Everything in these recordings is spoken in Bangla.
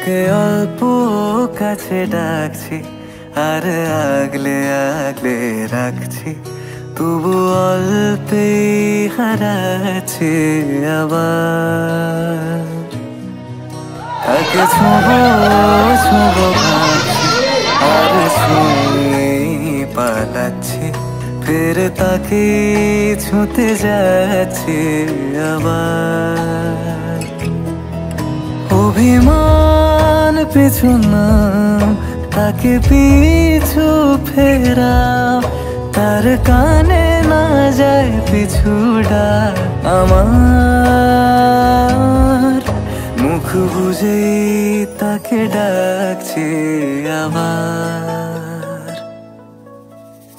তাকে অল্প কাছে ডাকছি আর আগলে আগলে রাখছি, তবু অল্পে হারাচ্ছি আবার। তাকে ছোঁবো ছোঁবো ভাবছি আর ছুঁয়ে পালাচ্ছি, ফের তাকে ছুঁতে যাচ্ছি আবার। অভিমান পিছু না, তাকে পিছু ফেরাও, তার কানে না যায় পিছু ডাক আমার। মুখ বুঝে তাকে ডাকছি আবার।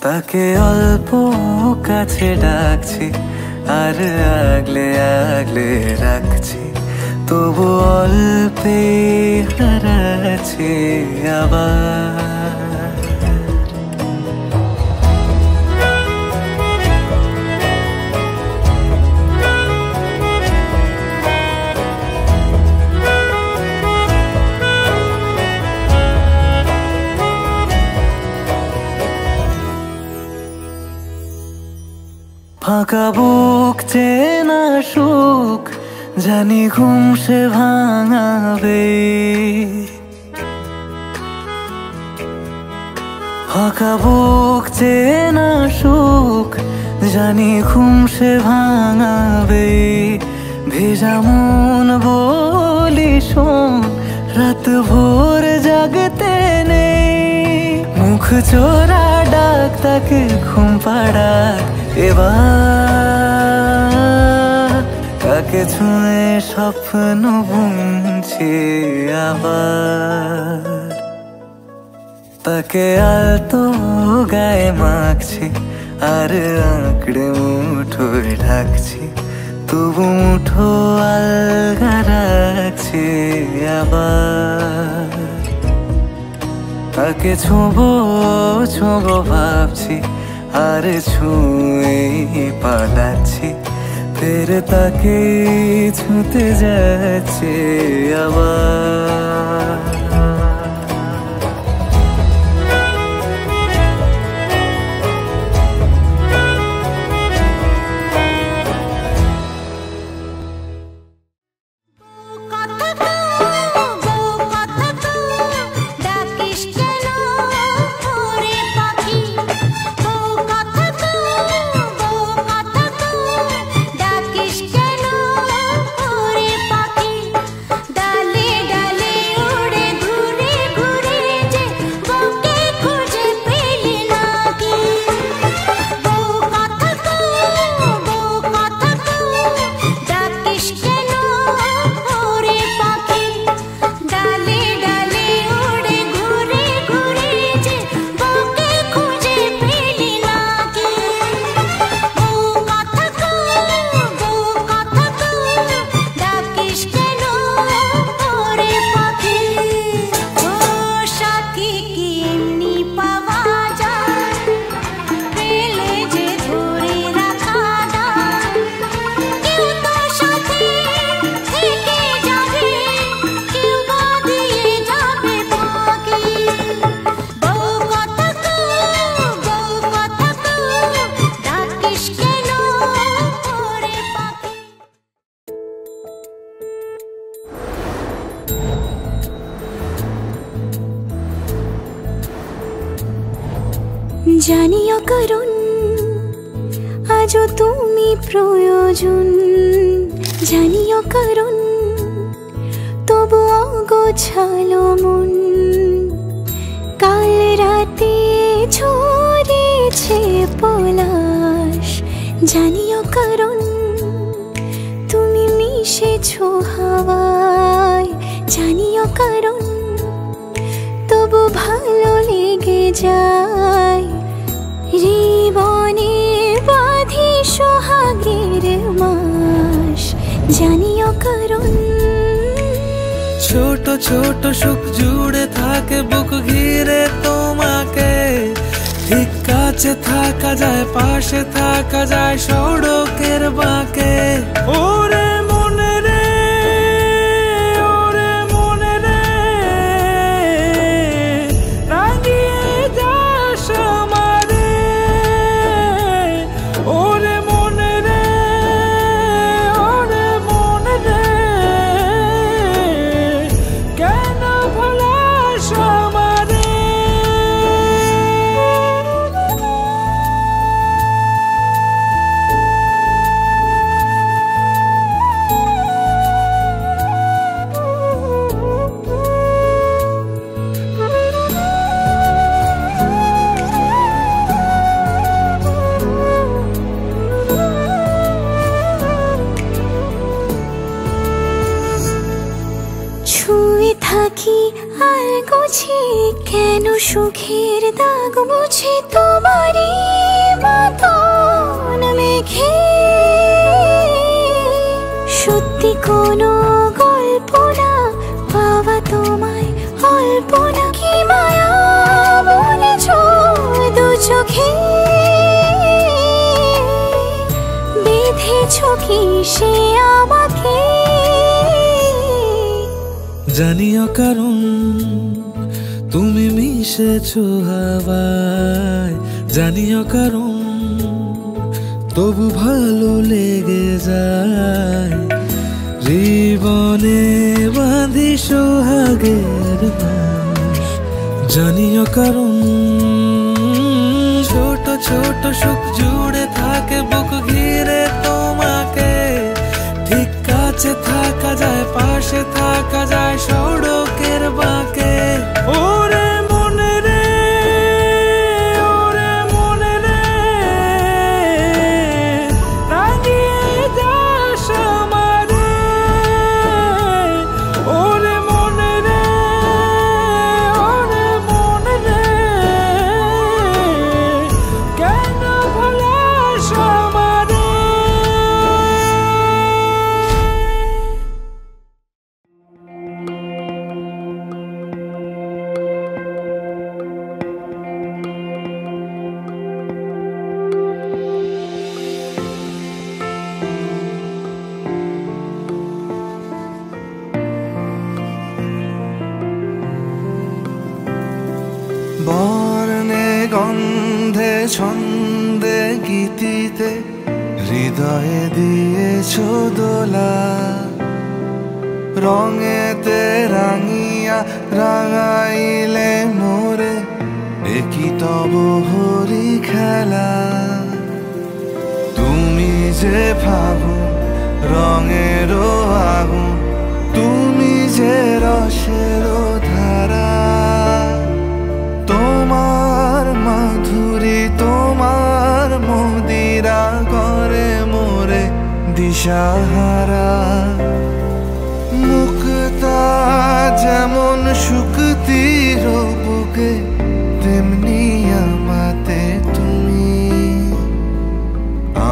তাকে অল্প কাছে ডাকছি আর আগলে আগলে রাখছি, তবু অল্পে হারাচ্ছি আবার। ফাঁকা বুক চেনা সুখ জানি ঘুম সে ভাঙাবে, ফাঁকা বুক চেনা সুখ জানি ঘুম সে ভাঙাবে। ভেজা মন বলি শোন, রাত ভোর জাগতে নেই, মুখ চোরা ডাক তাকে ঘুম পাড়াক এবার। তাকে ছুঁয়ে স্বপ্ন বুনছি আবার। তাকে আলতো গায়ে মাখছি আর আঁকড়ে মুঠোয় ঢাকছি, তবু মুঠো আলগা রাখছি আবার। তাকে ছোঁবো ছোঁবো ভাবছি আর ছুঁয়ে পালাচ্ছি, ফের তাকে ছুঁতে যাচ্ছে আবার। জানিও কারণ আজও তুমি প্রয়োজন, জানিও কারণ তবু অগোছালো মন। কাল রাতে ঝরেছে পলাশ, জানিও কারণ তুমি মিশেছো হাওয়ায়, জানিও কারণ তবু ভালো লেগে যায়। জীবনে বাঁধি সোহাগের মাস, জানিও কারণ ছোট ছোট সুখ জুড়ে থাকে বুক ঘিরে তোমাকে, ঠিক কাছে থাকা যায় পাশে থাকা যায় সড়কের বাঁকে। ওরে মনে রে, ওরে মনে রে, আর গুছি কেন সুখের দাগ মুছে তোমারই মতন মেঘে সত্যি কোনো গল্প না পাওয়া তোমায় অল্প না কি মায়া বলেছ দু চোখে বেঁধেছ কি সে আমাকে জানিও কারণ তুমি মিশেছো হাওয়ায় জানিও কারণ তবু ভালো লেগে যায় জীবনে বাঁধি সোহাগের বাঁশ জানিও কারণ ছোট ছোট সুখ জুড়ে থাকে বুক ঘিরে তোমাকে ঠিক কাছে থাকা যায় পাশে থাকা যায় সড়কের বাঁকে ওরে মনে রে ওরে মনে রে রাঙিয়ে যাস আমারে ওরে মনে রে ওরে মনে রে কেন ভুলাস আমারে বর্ণে গন্ধে ছন্দে গীতিতে হৃদয়ে দিয়েছ দোলা রঙেতে রাঙিয়া রাঙাইলে মোরে একই তব হরি খেলা তুমি যে ফাগুন রঙেরও আগুন তুমি যে রসেরও ধারা তোমার মাধুরী তোমার মদিরা করে মোরে দিশাহারা মুক্তা যেমন শুকতির বুকে তেমনি আমাতে তুমি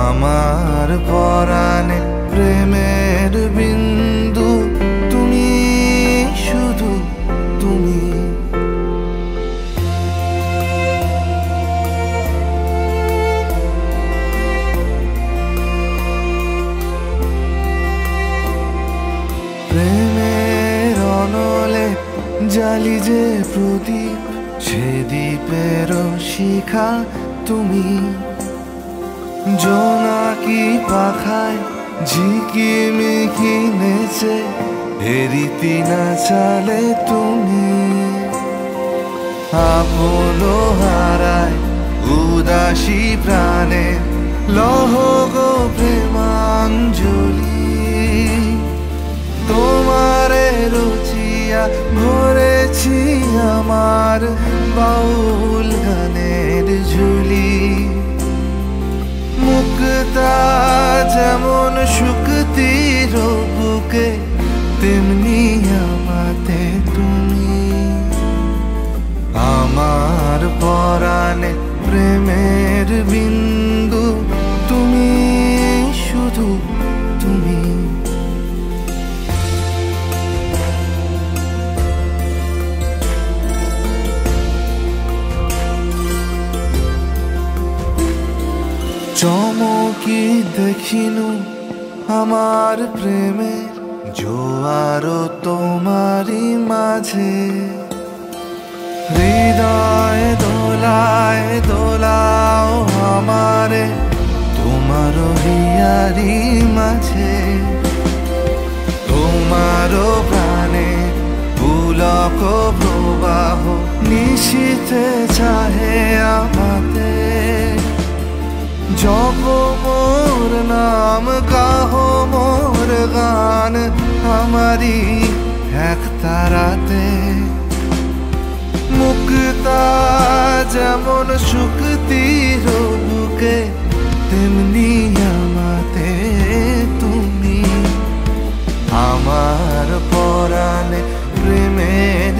আমার পরাণে প্রেমের বিন্দু তুমি শুধু তুমি প্রেমের অনলে জালি যে প্রদীপ সে দ্বীপের শিখা তুমি জোনাকি পাখায় ঝিকিমিকি নেচে হেরিতি না চালে তুমি আপন হারায় উদাসী প্রাণে লহ গো প্রেমাঞ্জলি তোমারে রুচিয়া ভরেছি আমার বাউল গানের ঝুলি মুক্তা যেমন শুকতির বুকে তেমনি আমাতে তুমি আমার পরাণে প্রেমের বিন্দু তুমি শুধু তুমি চমকি দেখিনু আমার প্রেমের জোয়ার তোমারই মাঝে হৃদয় দোলায় দোলাও আমারে তোমার হিয়ারি মাঝে তোমার প্রাণে পুলক প্রবাহ নিশীথে চাহে আমাতে জপ মোর নাম গাহো মোর গান আমারি এক তারাতে মুক্তা যেমন শুকতির বুকে তেমনি আমাতে তুমি আমার পরাণে প্রেমের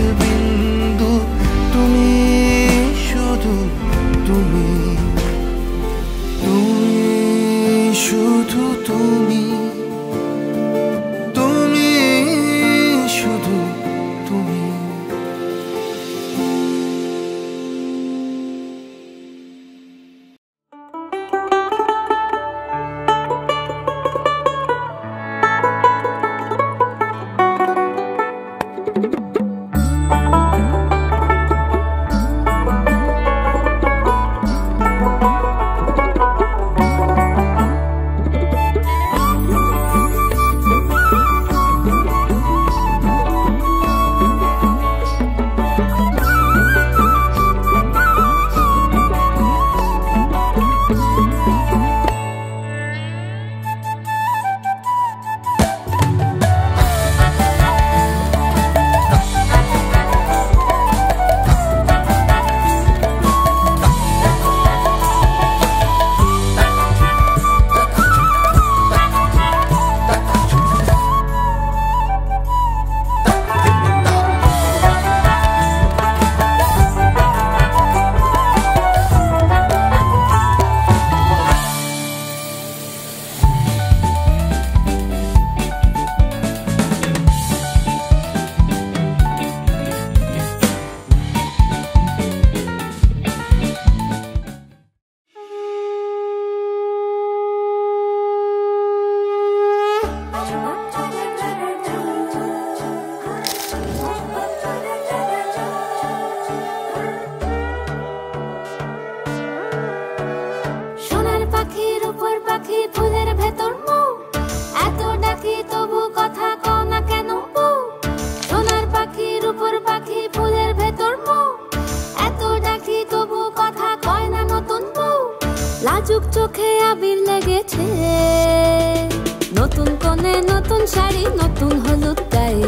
শাড়ি নতুন হলুদ গায়ে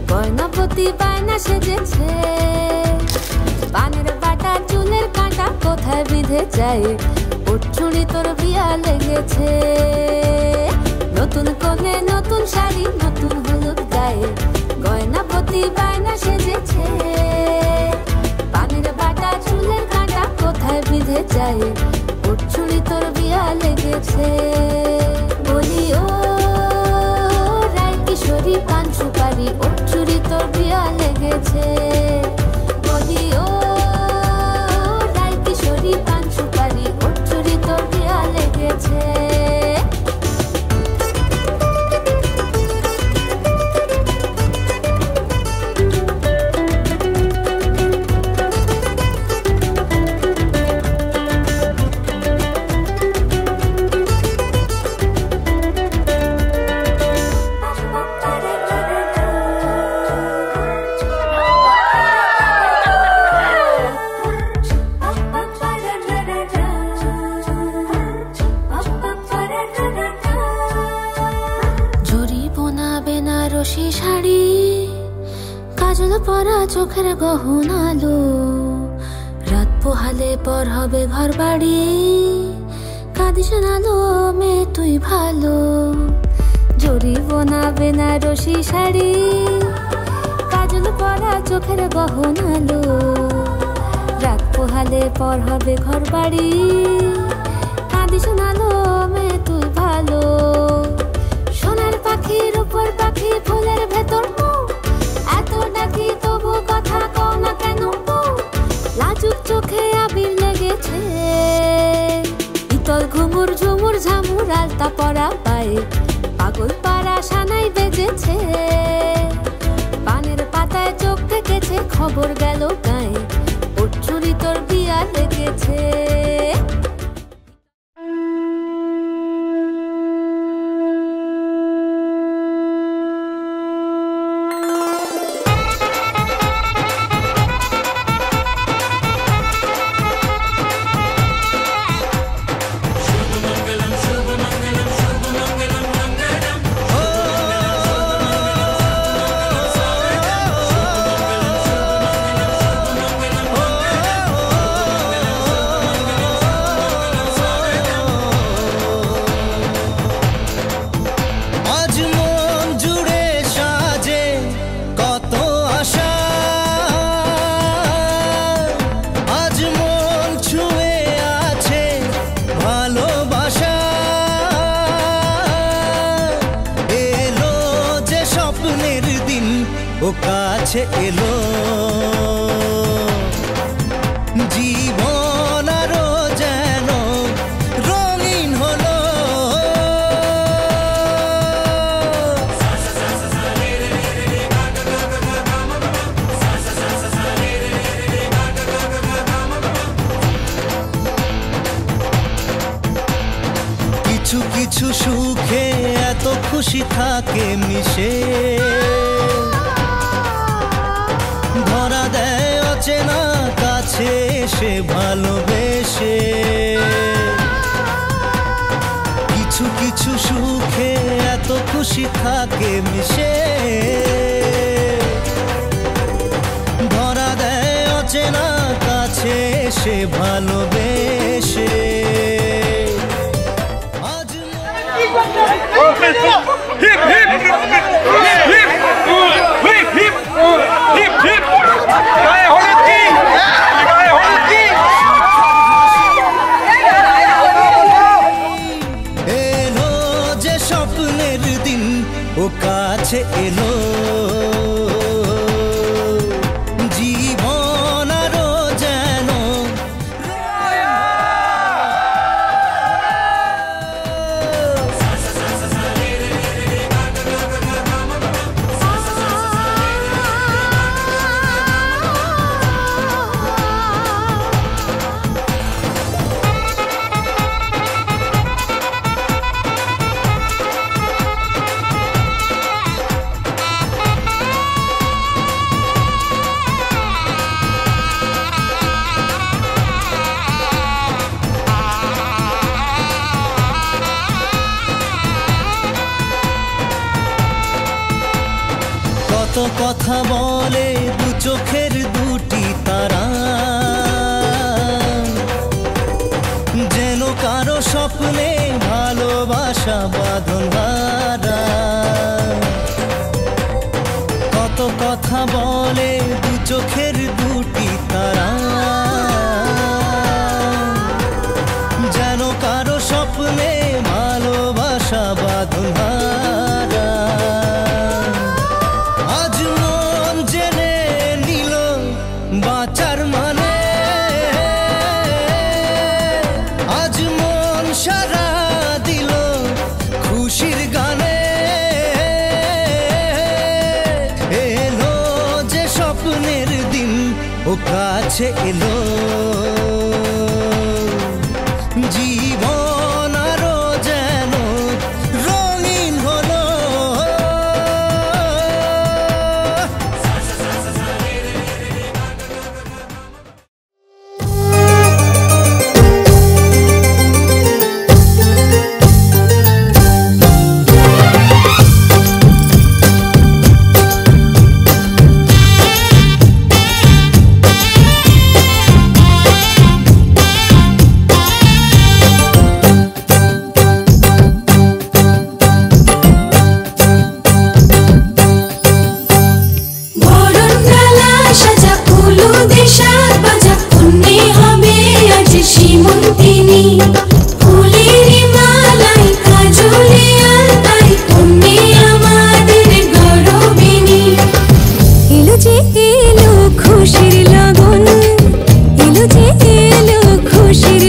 গয়নাপতি বায়না সেজেছে পানের বাটা চুলের কাঁটা কোথায় বিঁধে যায় উঠছুড়ি তোর বিয়া লেগেছে নতুন কোণে নতুন শাড়ি নতুন হলুদ গায়ে গয়নাপতি বায়না সেজেছে পানের বাটা চুলের কাঁটা কোথায় বিঁধে যায় উঠছুড়ি তোর বিয়া লেগেছে বলি ও রায় কিশোরী পান সুপারি উঠছুড়ি তোর বিয়া লেগেছে বলি ও রায় কিশোরী পান সুপারি উঠছুড়ি তোর বিয়া লেগেছে পরা চোখের গহনালো রাত পোহালে পর হবে ঘর বাড়ি কাঁদিস নালো মেয়ে তুই ভালো জরি বোনা বেনারসি শাড়ি কাজল পরা চোখের গহনালো রাত পোহালে পর হবে ঘর বাড়ি কাঁদিস নালো মেয়ে তুই ভালো সোনার পাখির উপর পাখি ফুলের ভেতর এত ডাকি তবু কথা কও না কেন লাজুক চোখে আবির লেগেছে ইতল ঘুমুর ঝুমুর ঝামুর আলতা পরা পায়ে পাগল পাড়া সানাই বেজেছে পানের পাতায় চোখ থেকেছে খবর গেল গায়ে উঠছুরি তোর বিয়া লেগেছে এলো জীবন আরো যেন রঙিন হলো কিছু কিছু সুখে এত খুশি থাকে মিশে ধরা দেয় অচেনা কাছে এসে ভালোবেসে কিছু কিছু সুখে এত খুশি থাকে মিশে ধরা দেয় অচেনা কাছে এসে ভালোবেসে এলো যে স্বপ্নের দিন ও কাছে এলো জীবন আরো যেন কত কথা বলে দু চোখের দুটি তারা, যেন কারো স্বপ্নে ভালোবাসা বাঁধন হারা। কত কথা বলে দু চোখের দুটি তারা, যেন কারো স্বপ্নে ভালোবাসা বাঁধন হারা। আজ মন জেনে নিল বাঁচার মানে, আজ মন সারা দিল খুশির গানে। এলো যে স্বপ্নের দিন ও কাছে এলো, জীবন আরো যেন রঙিন হলো। এলো যে এলো খুশির লগন, এলো যে এলো খুশির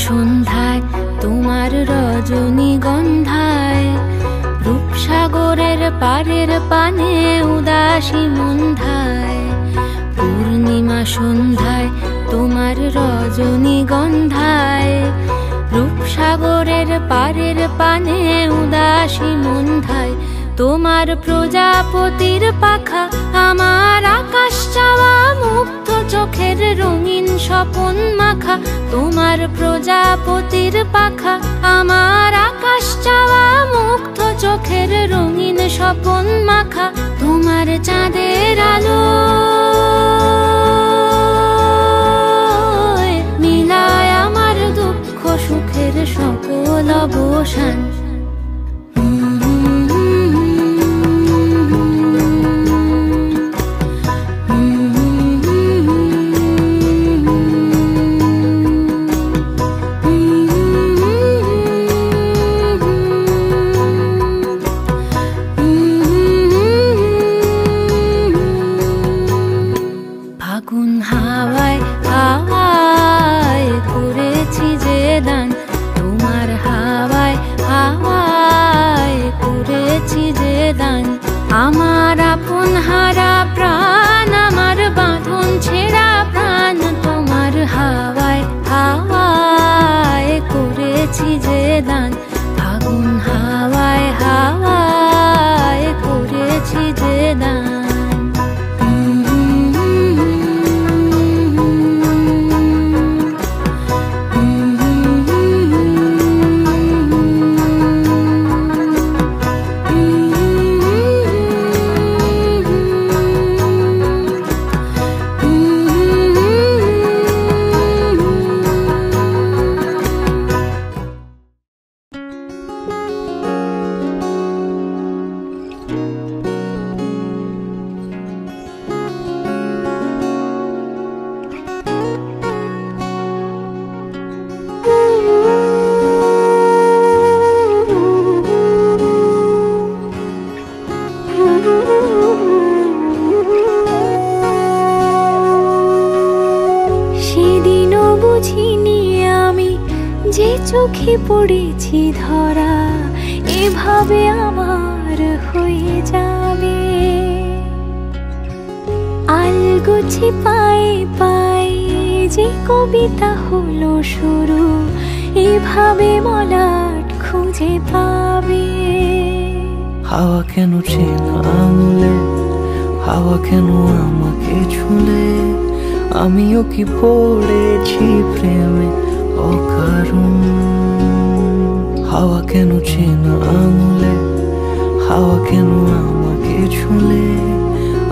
সন্ধ্যায় তোমার রজনীগন্ধায় রূপসাগরের পারের পানে উদাসী মন্ধায় পূর্ণিমা সন্ধ্যায় তোমার রজনীগন্ধায় রূপসাগরের পারের পানে উদাসী মন্ধায় তোমার প্রজাপতির পাখা আমার আকাশ চাওয়া মুগ্ধ চোখের রঙিন স্বপন মাখা তোমার প্রজাপতির পাখা আমার আকাশ চাওয়া মুগ্ধ চোখের রঙিন স্বপন মাখা তোমার চাঁদের আলো মিলায় আমার দুঃখ সুখের সকল অবসান ফাগুন হাওয়ায় হাওয়ায় করেছি যে দান তোমার হাওয়ায় হাওয়ায় যে চোখে পড়েছি ধরা এভাবে আমার হয়ে যাবে। আলগোছে পায়ে পায়ে যে কবিতা হলো শুরু এভাবে মলাট খুঁজে পাবে। হাওয়া কেন চেনা আঙুলে, হাওয়া কেন আমাকে ছুলে, আমিও কি পড়েছি প্রেমে অকারণ। হাওয়া কেন চেনা আঙুলে, হাওয়া কেন আমাকে ছুলে,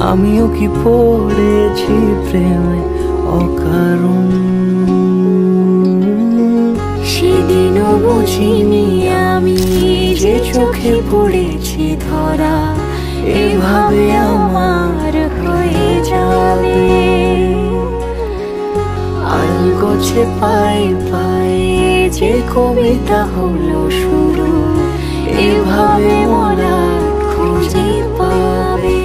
আমিও কি পড়েছি প্রেমে অকারণ। সেদিনও বুঝিনি আমি যে চোখে পড়েছি ধরা এভাবে আমার হয়ে যাবে। আলগোছে পায়ে পায়ে যে কবিতা হলো শুরু এভাবে মলাট খুঁজে পাবে।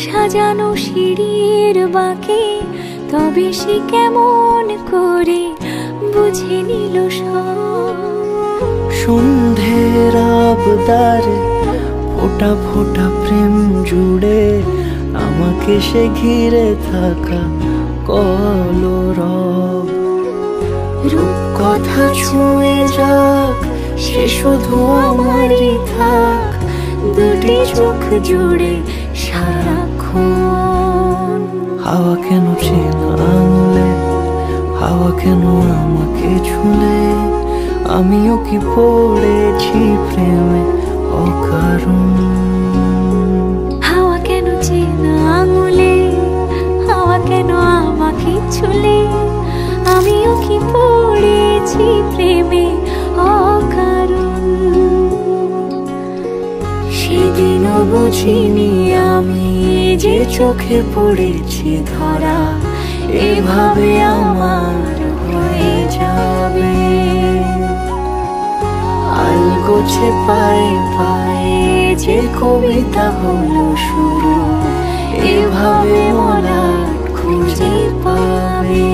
সাজানো সিঁড়ির বাঁকে তবে সে কেমন করে বুঝে নিল সব। সন্ধ্যের আবদারে ফোটা ফোটা প্রেম জুড়ে আমাকে সে ঘিরে থাকা কলরব। রূপকথা ছুঁয়ে যাক সে শুধু আমারই থাক, দুটি চোখ জুড়ে সারাক্ষণ। হাওয়া কেন চেনা আঙুলে, হাওয়া কেন আমাকে ছুলে, আমিও কি পড়েছি প্রেমে অকারণ। হাওয়া কেন চেনা আঙুলে, হাওয়া কেন আমাকে ছুলে, আমিও কি পড়েছি প্রেমে অকারণ। সেদিনও বুঝিনি আমি যে চোখে পড়েছি ধরা এভাবে আমার হয়ে যাবে। আলগোছে পায়ে পায়ে যে কবিতা হলো শুরু এভাবে মলাট খুঁজে পাবে।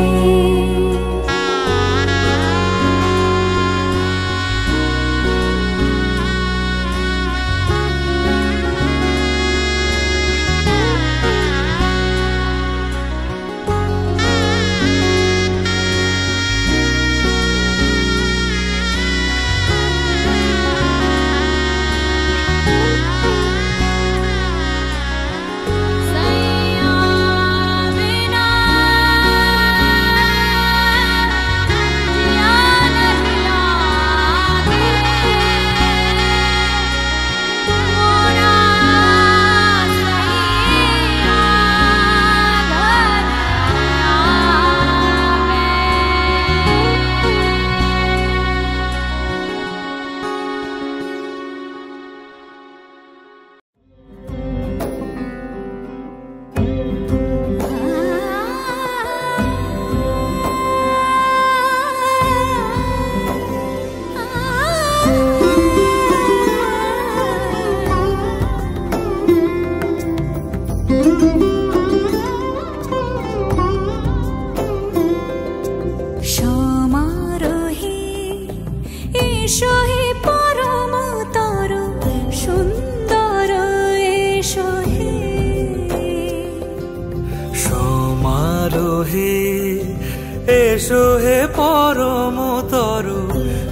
এসো হে পরমতর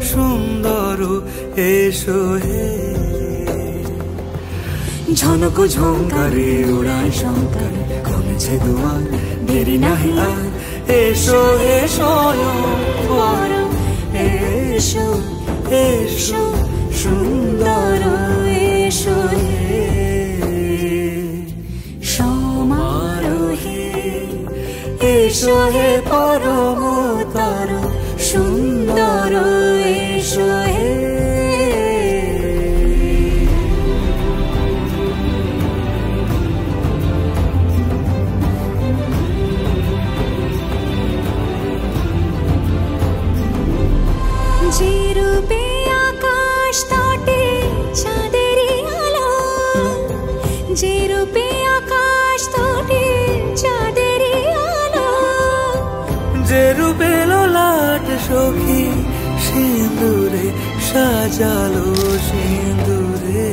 সুন্দর এসো হে। ঝনক ঝঙ্কারে উড়ায় শঙ্কর কমেছে দুয়ার দেরি নাহি আর। এসো হে স্বয়ং পরম এসো এসো সুন্দর এসো হে। সমারোহে এসো হে পরমতর সুন্দর এসো হে। সখী সিঁদুরে সাজালো সিঁদুরে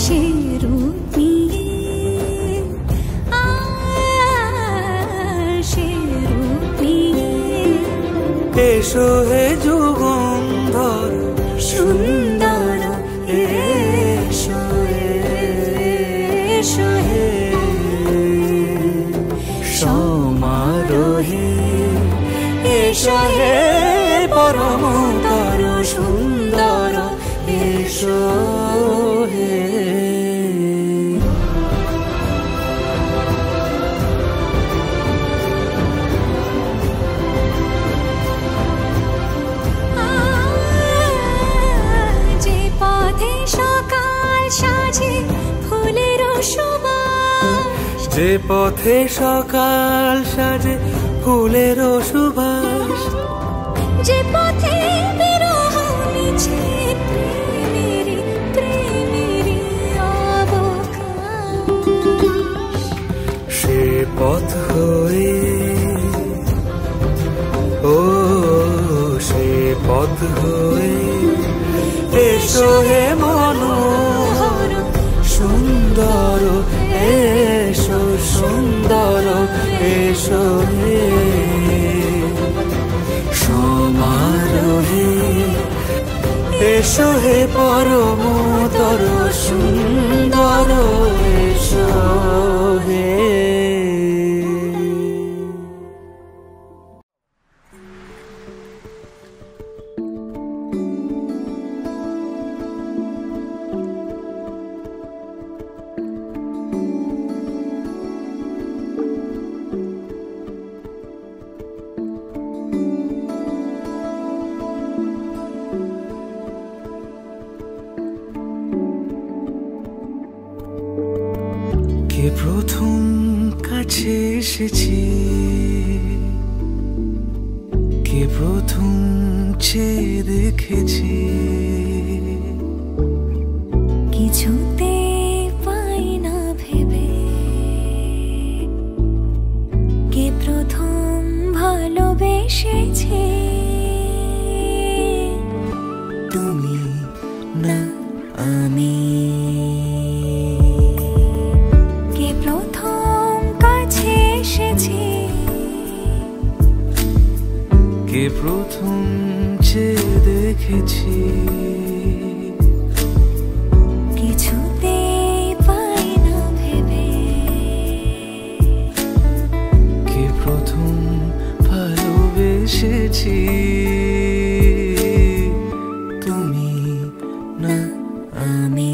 সে রূপ নিয়ে সে রূপ নিয়ে এসো হে যুগন্ধর সুন্দর এসো এসো হে সমারোহে এসো হে পরমতর সুন্দর এসো হে যে পথে সকাল সাজে ফুলের সুবাস যে পথে সকাল সাজে ফুলের সুবাস যে পথে বিরহ মিছে প্রেমেরি প্রেমেরি অবকাশ সে পথ হয়ে ও সে পথ হয়ে এসো হে মনোহর সুন্দর এসো সুন্দর এসো হে সমারোহে এসো হে পরমতর সুন্দর এসো হে কে প্রথম কাছে এসেছি কে প্রথম চেয়ে দেখেছি কিছুতে পাই না ভেবে কে প্রথম ভালোবেসেছে তুমি না আমি কে প্রথম কাছে এসেছে কে প্রথম চেয়ে দেখেছি কিছুতে পাই না ভেবে কে প্রথম ভালোবেসেছি তুমি না আমি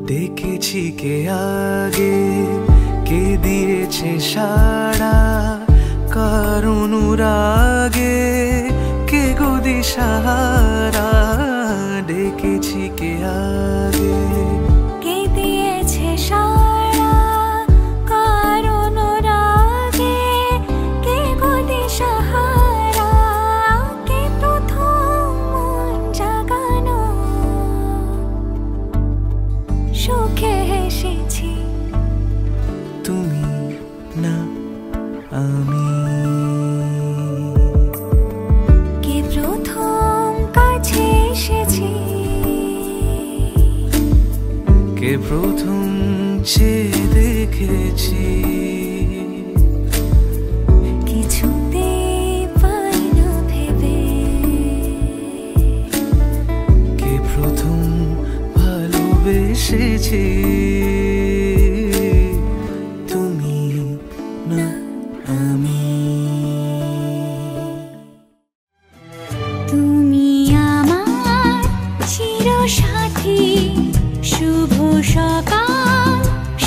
দেখেছি কে আগে কে দিয়েছে সাড়া কার অনুরাগে কে গো দিশাহারা ডেকেছি কে আগে কে দিয়েছে সাড়া কার অনুরাগে কে গো দিশাহারা কে প্রথম মন জাগানো সুখে হেসেছি তুমি না আমি কে প্রথম কাছে এসেছি কে প্রথম চেয়ে দেখেছি কিছুতে পাই না ভেবে কে প্রথম ভালোবেসেছি তুমি না আমি তুমি আমার চিরসাথী শুভ সকাল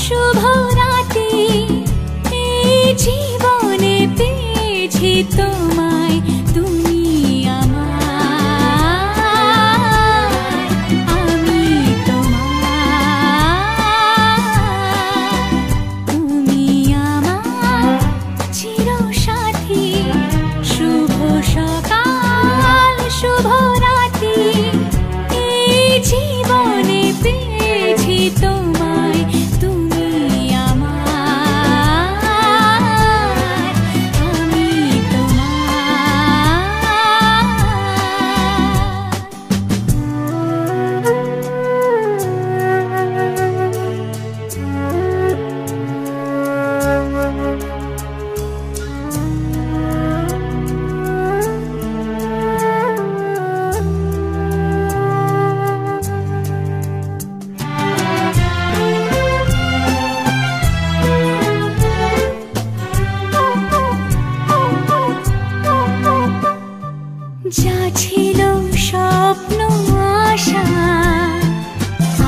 শুভ রাতি এই জীবনে পেয়েছি তোমায় যা ছিল স্বপ্ন আশা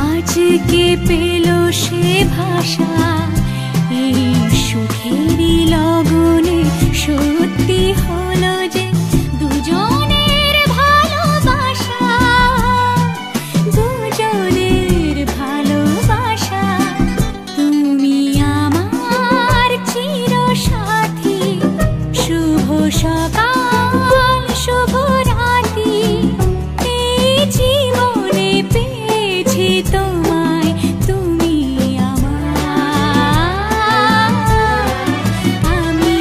আজকে পেল সে ভাষা। এই সুখেরই লগনে সত্যি হলো যে দুজনের ভালোবাসা, দুজনের ভালোবাসা। তুমি আমার চিরসাথী, শুভ সকাল শুভ রাতি। এই জীবনে পেয়েছি তোমায়, তুমি আমার, আমি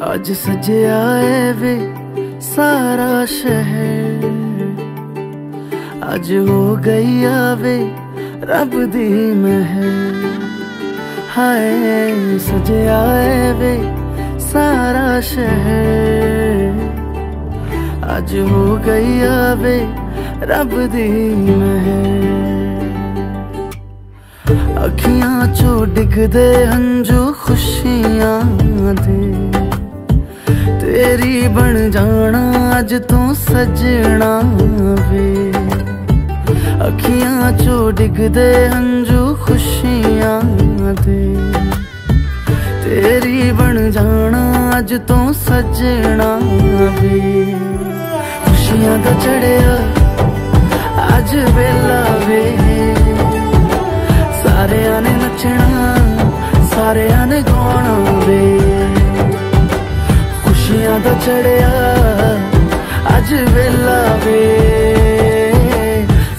आज सजया है वे सारा शहर, आज हो गई आवे रब दी महर। हाय सजया है वे सारा शहर, आज हो गई आवे रब दी महर। अखियां चो डिगदे हंजू खुशियां दे, तेरी बन जाना अज तू सजना वे। अखियां चो डिगदे हंजू खुशियां दे, तेरी बन जाना अज तू सजना वे। खुशियां दा चढ़िया अज वेला वे, सारेयां ने नचना सारेयां ने गाना वे। खुशियां दा चढ़िया अज वेला वे,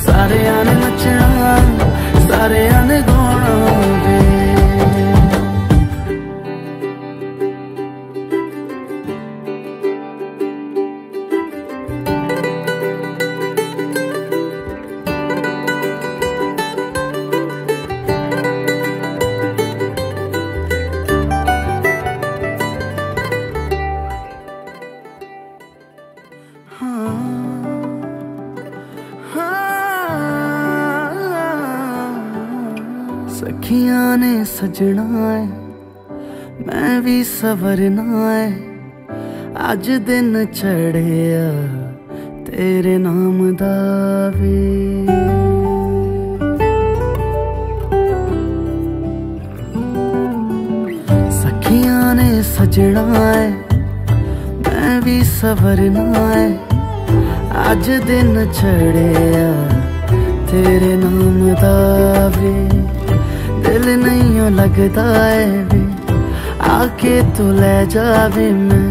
सारेयां ने नचना सारेयां ने गाना वे। सजना है मैं भी सवरना है अज दिन चढ़िया तेरे नाम दा वे सखियां ने सजना है मैं भी सवरना है अज दिन चढ़िया तेरे नाम दा वे दिल नहीं लगता है वे आके तू ले जावे मैं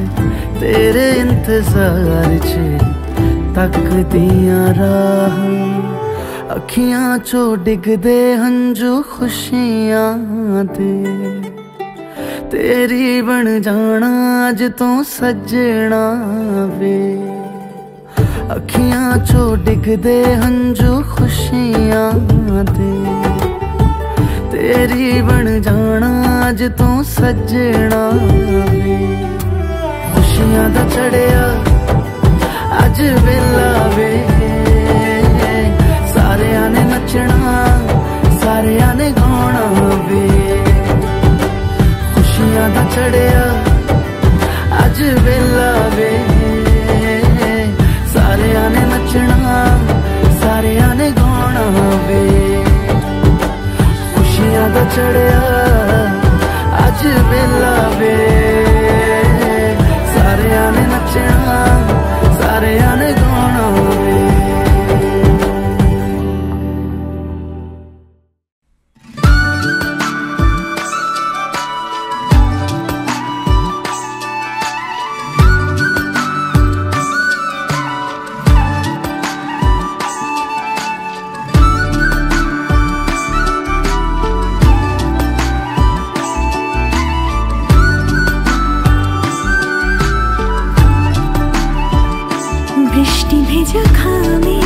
तेरे इंतजार च तकदियां राह अखियां चो डिगदे हंजू खुशियां दे तेरी बन जाना अज तो सजना वे अखियां चो डिगदे हंजू खुशियां दे तेरी बन जाना अज तो सजना वे खुशियां दा चढ़िया अज वेला वे सारियां ने नचना सारियां ने गाना वे खुशियां दा चढ़िया अज वेला वे सारियां ने नचना सारियां ने गाना वे खुशियां दा चढ़िया अज वेला वे सारियां ने नचना सारियां ने गाना वे বৃষ্টি ভেজা খামে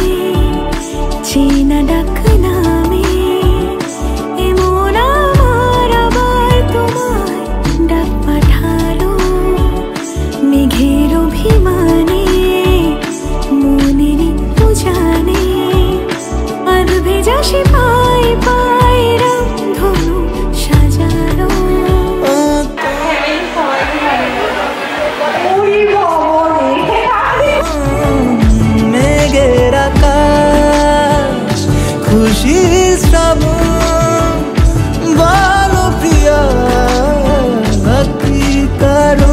চেনা ডাক নামে এমন আমার আবার তোমায় ডাক পাঠালো মেঘের অভিমানে মনের উজানে আর ভেজা সে পায় পায় রামধনু সাজালো खुशी श्रावण बालो प्रिया भक्ति करो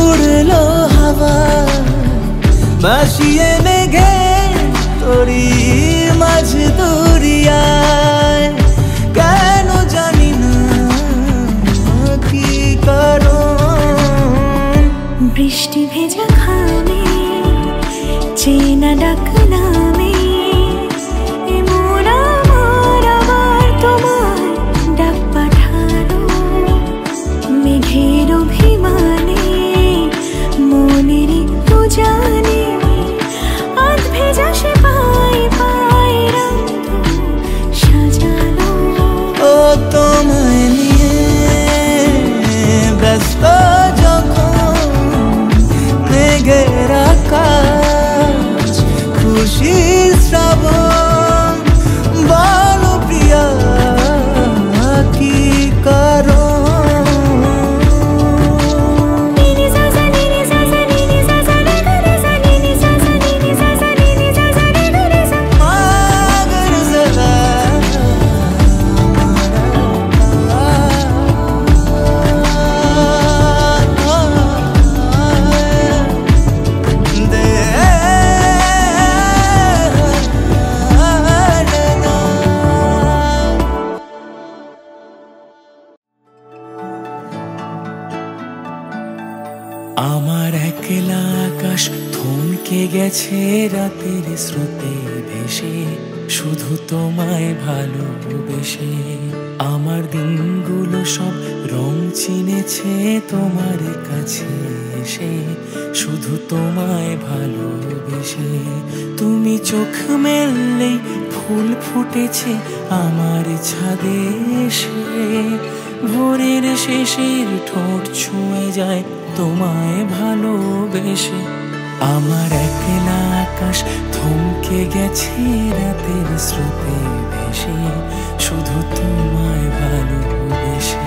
उड़लो हवा बाशिए मेघे तोरी मजदूरिया केनो जानी ना की करो বৃষ্টি ভেজা খামে চেনা ডাক নামে এমন আমার আবার তোমায় ডাক পাঠালো মেঘের অভিমানে মনের উজানে আধ ভেজা সে পায় পায় রামধনু সাজালো ও তোমায় নিয়ে ব্যস্ত যখন মেঘের আকাশ খুশি শ্রাবণ বলো প্রিয়া কি করো থমকে গেছে রাতের স্রোতে ভেসে, শুধু তোমায় ভালোবেসে। আমার দিনগুলো সব রং চিনেছে তোমার কাছে এসে, শুধু তোমায় ভালোবেসে। তুমি চোখ মেললেই ফুল ফুটেছে আমার ছাদে এসে, ভোরের শেষের ঠোঁট ছুঁয়ে যায় তোমায় ভালোবেসে। আমার একলা আকাশ থমকে গেছে রাতের স্রোতে ভেসে, শুধু তোমায় ভালোবেসে।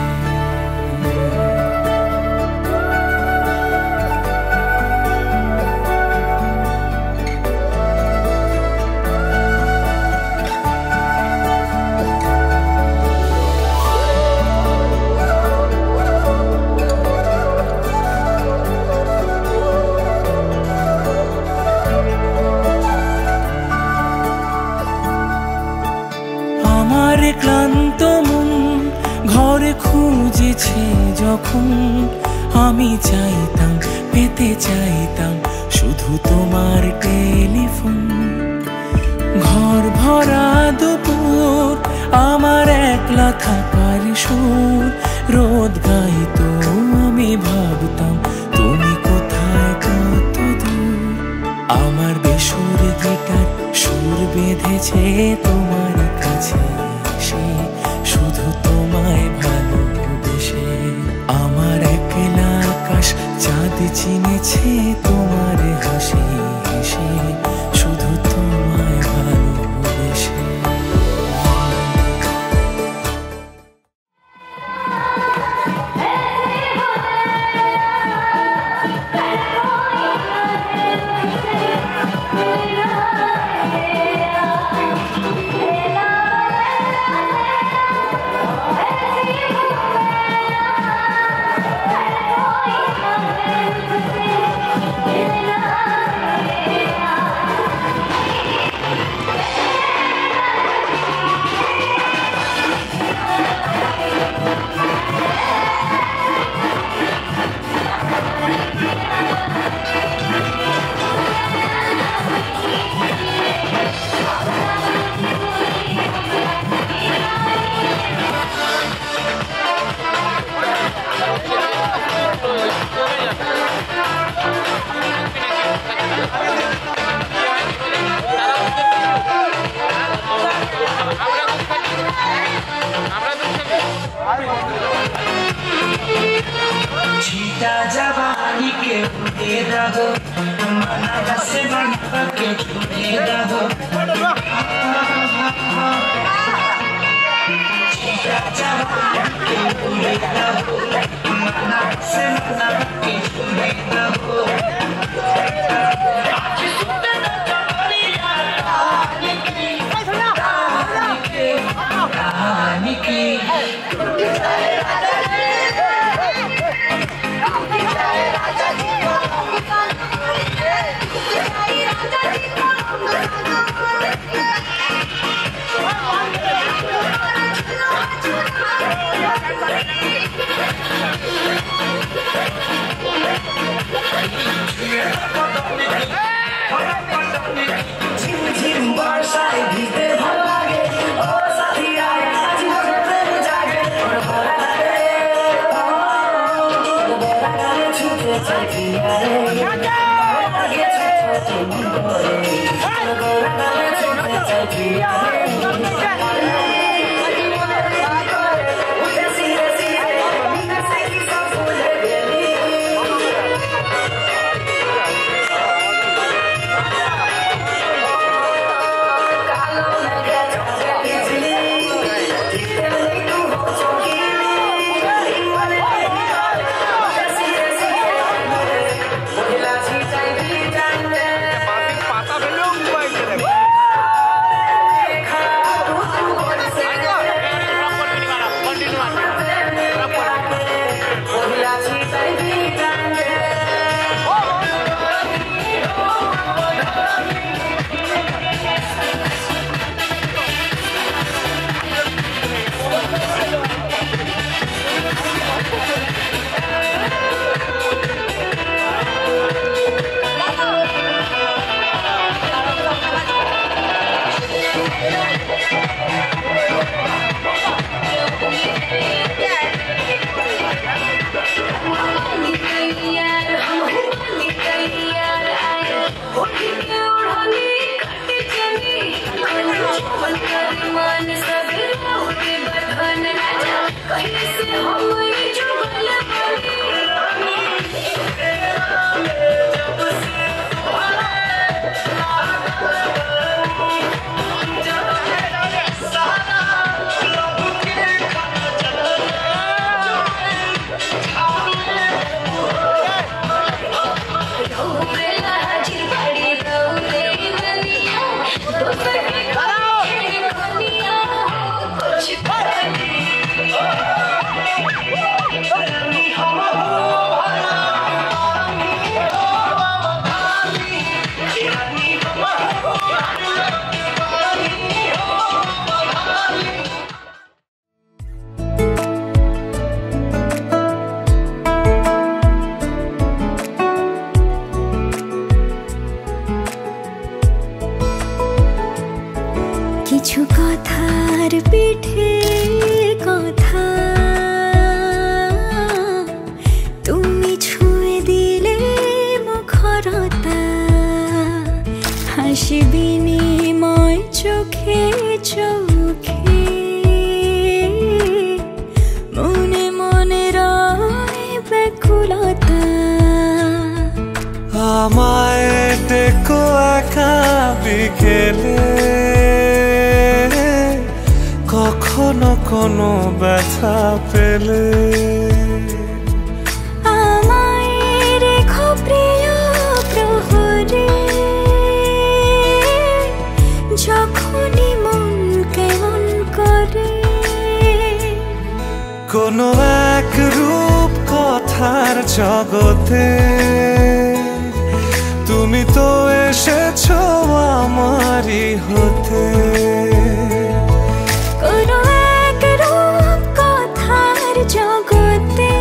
ক্লান্ত মন ঘরে খুঁজেছে যখন, আমি চাইতাম পেতে চাইতাম শুধু তোমার টেলিফোন। ঘর ভরা দুপুর আমার একলা থাকার সুর, রোদ গাইতো আমি ভাবতাম তুমি কোথায় কত দূর। আমার বেসুর গিটার সুর বেঁধেছে তোমার কাছে, শুধু তোমায় ভালোবেসে। আমার একলা আকাশ চাঁদ চিনেছে তোমার হাসি হেসে, শুধু তোমায় ভালোবেসে। छीटा जवानी के उड़े दो, मना से बना के छुड़े दो। छीटा जवानी के उड़े दो, मना से बना के छुड़े दो। कहानी की बदन सब राहु के बदन राजा कहीं से हमारी जुगल बनी কিছু কথার পিঠে কথা তুমি ছুঁয়ে দিলে মুখরতা হাসি বিনিময় চোখে চোখে মনে মনে রয় ব্যাকুলতা আমায় ডেকো একা বিকেলে কখনো কোনো ব্যথা পেলে আমায় রেখো প্রিয় প্রহরে যখনই মন কেমন করে কোনো এক রূপ কথার জগতে তুমি তো এসেছো আমারই হতে কোনো এক রূপ কথার জগতে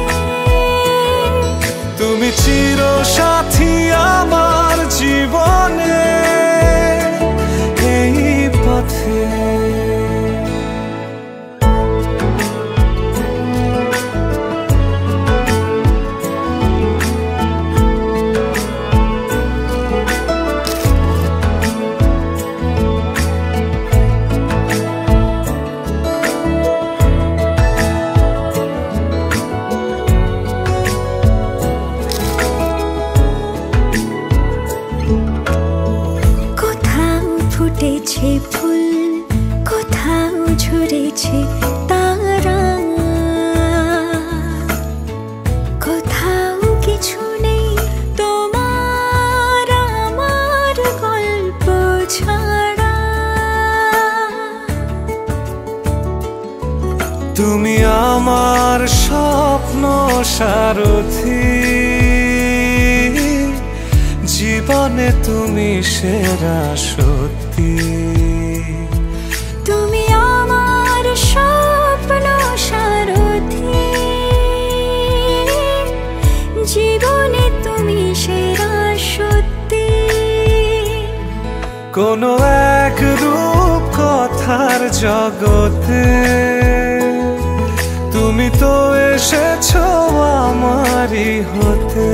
তুমি চির সাথী আমার জীবনে এই পথে ফুটেছে ফুল কোথাও ঝরেছে তারা কোথাও কিছু নেই তোমার আমার গল্প ছাড়া তুমি আমার স্বপ্ন সারথি জীবনে তুমি সেরা সত্যি তুমি আমার স্বপ্ন সারথি জীবনে তুমি সেরা সত্যি কোনো এক রূপ কথার জগতে তুমি তো এসেছো আমারই হতে